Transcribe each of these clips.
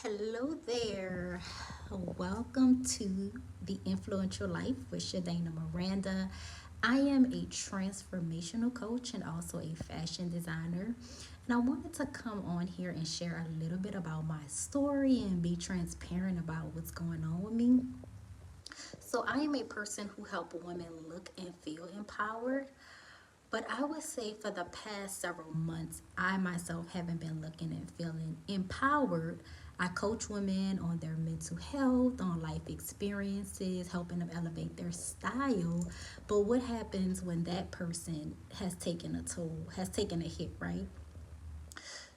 Hello there. Welcome to The Influential Life with Shadana Miranda. I am a transformational coach and also a fashion designer. And I wanted to come on here and share a little bit about my story and be transparent about what's going on with me. So, I am a person who helps women look and feel empowered. But I would say for the past several months, I myself haven't been looking and feeling empowered. I coach women on their mental health, on life experiences, helping them elevate their style. But what happens when that person has taken a toll, has taken a hit, right?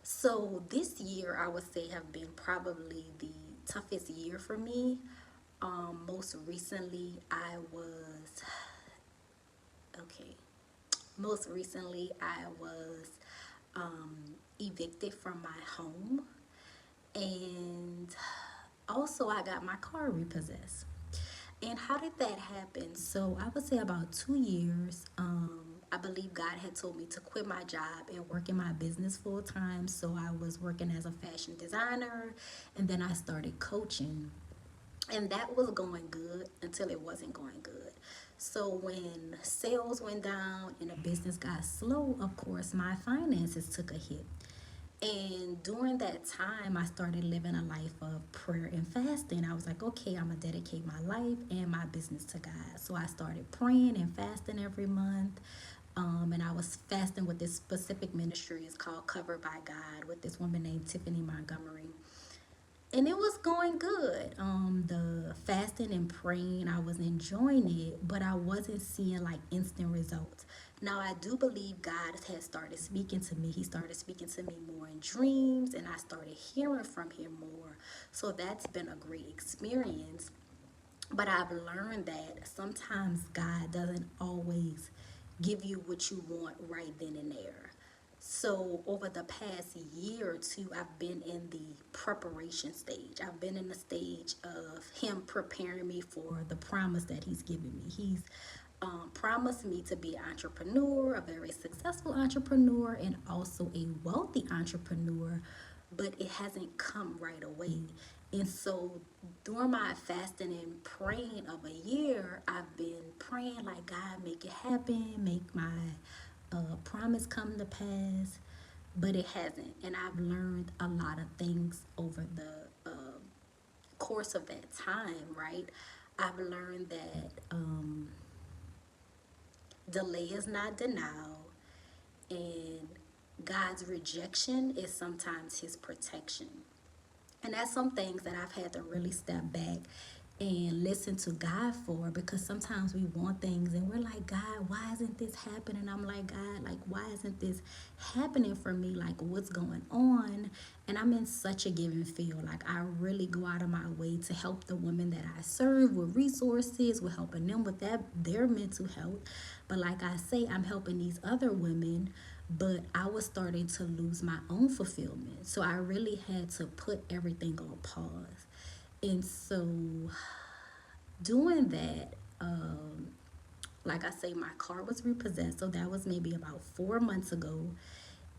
So this year, I would say, have been probably the toughest year for me. Most recently, I was okay. Most recently, I was evicted from my home, and also I got my car repossessed. And how did that happen? So I would say about 2 years. I believe God had told me to quit my job and work in my business full time. So I was working as a fashion designer, and then I started coaching. And that was going good until it wasn't going good. So when sales went down and the business got slow, of course, my finances took a hit. And during that time, I started living a life of prayer and fasting. I was like, okay, I'm going to dedicate my life and my business to God. So I started praying and fasting every month. And I was fasting with this specific ministry. It's called Covered by God with this woman named Tiffany Montgomery, and it was going good. The fasting and praying, I was enjoying it, but I wasn't seeing like instant results. Now I do believe God has started speaking to me. He started speaking to me more in dreams, and I started hearing from him more. So that's been a great experience. But I've learned that sometimes God doesn't always give you what you want right then and there. So over the past year or two, I've been in the preparation stage. I've been in the stage of him preparing me for the promise that he's given me. He's promised me to be an entrepreneur, a very successful entrepreneur, and also a wealthy entrepreneur, but it hasn't come right away. And so during my fasting and praying of a year, I've been praying like, God, make it happen, make my promise come to pass, but it hasn't. And I've learned a lot of things over the course of that time, right? I've learned that delay is not denial, and God's rejection is sometimes his protection. And that's some things that I've had to really step back and listen to God for, because sometimes we want things and we're like, God, why isn't this happening? I'm like, God, like, why isn't this happening for me? Like, what's going on? And I'm in such a giving field. Like, I really go out of my way to help the women that I serve with resources, with helping them with their mental health. But like I say, I'm helping these other women, but I was starting to lose my own fulfillment. So I really had to put everything on pause. And so doing that, like I say, my car was repossessed. So that was maybe about 4 months ago.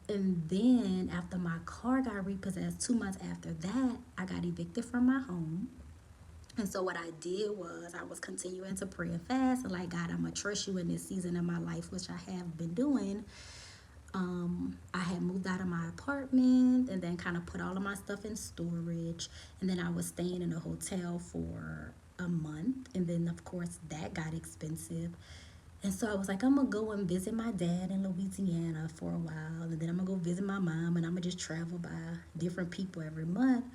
And then after my car got repossessed, 2 months after that, I got evicted from my home. And so what I did was I was continuing to pray and fast and like, God, I'm gonna trust you in this season of my life, which I have been doing. I had moved out of my apartment and then kind of put all of my stuff in storage. And then I was staying in a hotel for a month. And then, of course, that got expensive. And so I was like, I'm going to go and visit my dad in Louisiana for a while. And then I'm going to go visit my mom. And I'm going to just travel by different people every month.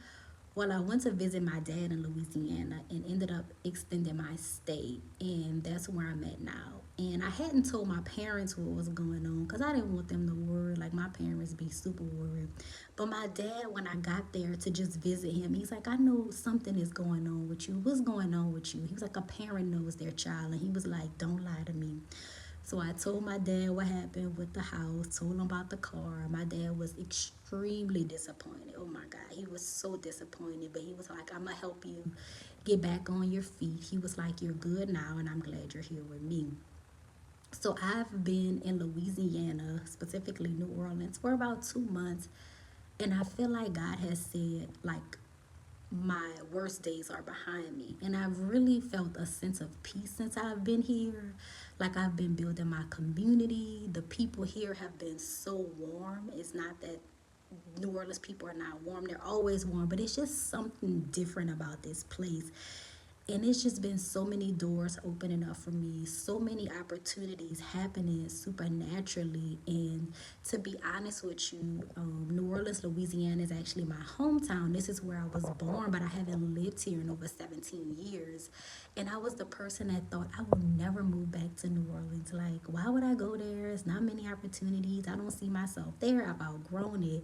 Well, I went to visit my dad in Louisiana and ended up extending my stay, and that's where I'm at now. And I hadn't told my parents what was going on because I didn't want them to worry. Like, my parents be super worried. But my dad, when I got there to just visit him, he's like, I know something is going on with you. What's going on with you? He was like, a parent knows their child. And he was like, don't lie to me. So I told my dad what happened with the house, told him about the car. My dad was extremely disappointed. Oh my God, he was so disappointed. But he was like, I'm going to help you get back on your feet. He was like, you're good now, and I'm glad you're here with me. So I've been in Louisiana, specifically New Orleans, for about 2 months. And I feel like God has said, like, my worst days are behind me. And I've really felt a sense of peace since I've been here. Like I've been building my community. The people here have been so warm. It's not that New Orleans people are not warm, they're always warm, but it's just something different about this place. And it's just been so many doors opening up for me, so many opportunities happening supernaturally. And to be honest with you, New Orleans, Louisiana is actually my hometown. This is where I was born, but I haven't lived here in over 17 years. And I was the person that thought I would never move back to New Orleans. Like, why would I go there? It's not many opportunities. I don't see myself there. I've outgrown it.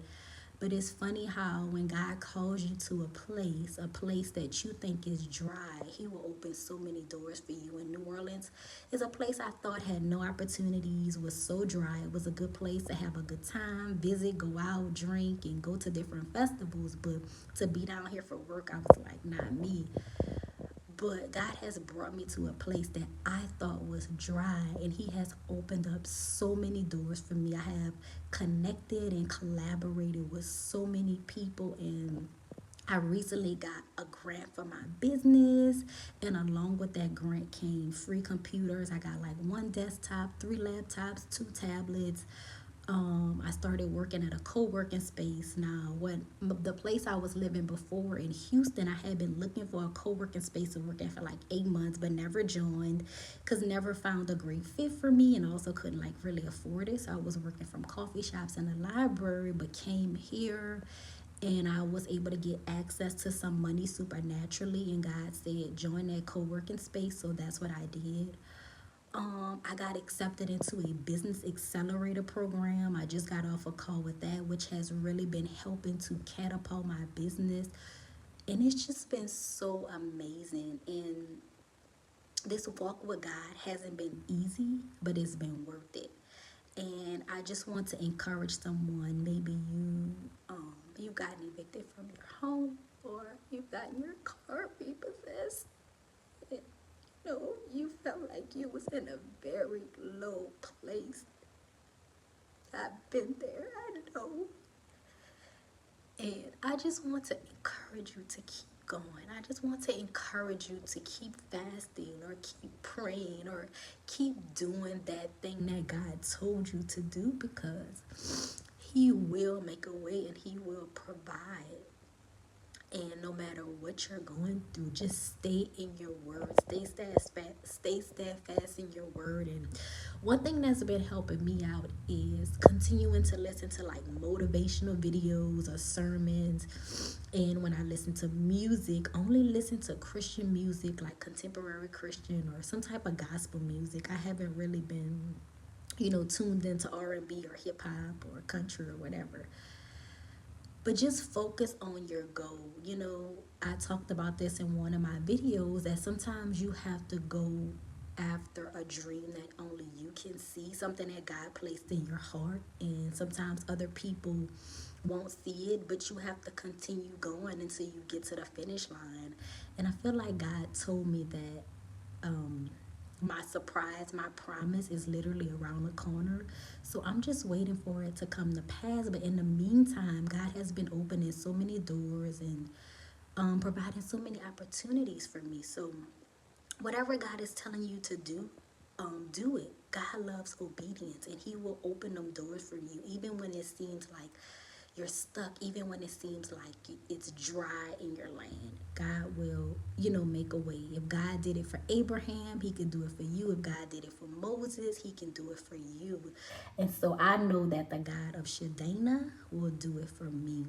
But it's funny how when God calls you to a place that you think is dry, He will open so many doors for you. And New Orleans is a place I thought had no opportunities, was so dry. It was a good place to have a good time, visit, go out, drink, and go to different festivals. But to be down here for work, I was like, not me. But God has brought me to a place that I thought was dry, and He has opened up so many doors for me. I have connected and collaborated with so many people, and I recently got a grant for my business, and along with that grant came free computers. I got like one desktop, three laptops, two tablets. I started working at a co-working space. Now, when the place I was living before in Houston, I had been looking for a co-working space to work at for like 8 months, but never joined, cause never found a great fit for me, and also couldn't like really afford it. So I was working from coffee shops and the library, but came here and I was able to get access to some money supernaturally. And God said, join that co working space. So that's what I did. I got accepted into a business accelerator program. I just got off a call with that, which has really been helping to catapult my business. And it's just been so amazing. And this walk with God hasn't been easy, but it's been worth it. And I just want to encourage someone. Maybe you got evicted from your home, or you've gotten your car repossessed. And, you felt like you was in a very low place. I've been there. I know. And I just want to encourage you to keep going. I just want to encourage you to keep fasting or keep praying or keep doing that thing that God told you to do, because He will make a way and He will provide. And no matter what you're going through, just stay in your word. Stay steadfast in your word. And one thing that's been helping me out is continuing to listen to like motivational videos or sermons. And when I listen to music, only listen to Christian music, like contemporary Christian or some type of gospel music. I haven't really been, tuned into R&B or hip hop or country or whatever. But just focus on your goal. I talked about this in one of my videos, that sometimes you have to go after a dream that only you can see, something that God placed in your heart. And sometimes other people won't see it, but you have to continue going until you get to the finish line. And I feel like God told me that my surprise, my promise is literally around the corner. So I'm just waiting for it to come to pass. But in the meantime, God has been opening so many doors and providing so many opportunities for me. So whatever God is telling you to do it. God loves obedience, and He will open them doors for you, even when it seems like you're stuck, even when it seems like it's dry in your land. God will, make a way. If God did it for Abraham, He can do it for you. If God did it for Moses, He can do it for you. And so I know that the God of Shadana will do it for me.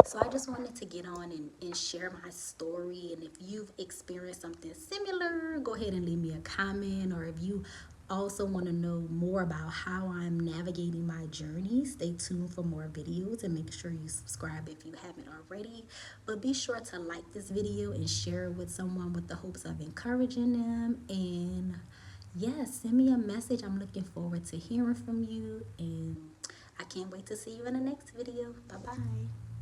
So I just wanted to get on and share my story. And if you've experienced something similar, go ahead and leave me a comment. Or if you also want to know more about how I'm navigating my journey, stay tuned for more videos, and make sure you subscribe if you haven't already. But be sure to like this video and share it with someone with the hopes of encouraging them. And yes, send me a message. I'm looking forward to hearing from you, and I can't wait to see you in the next video. Bye bye.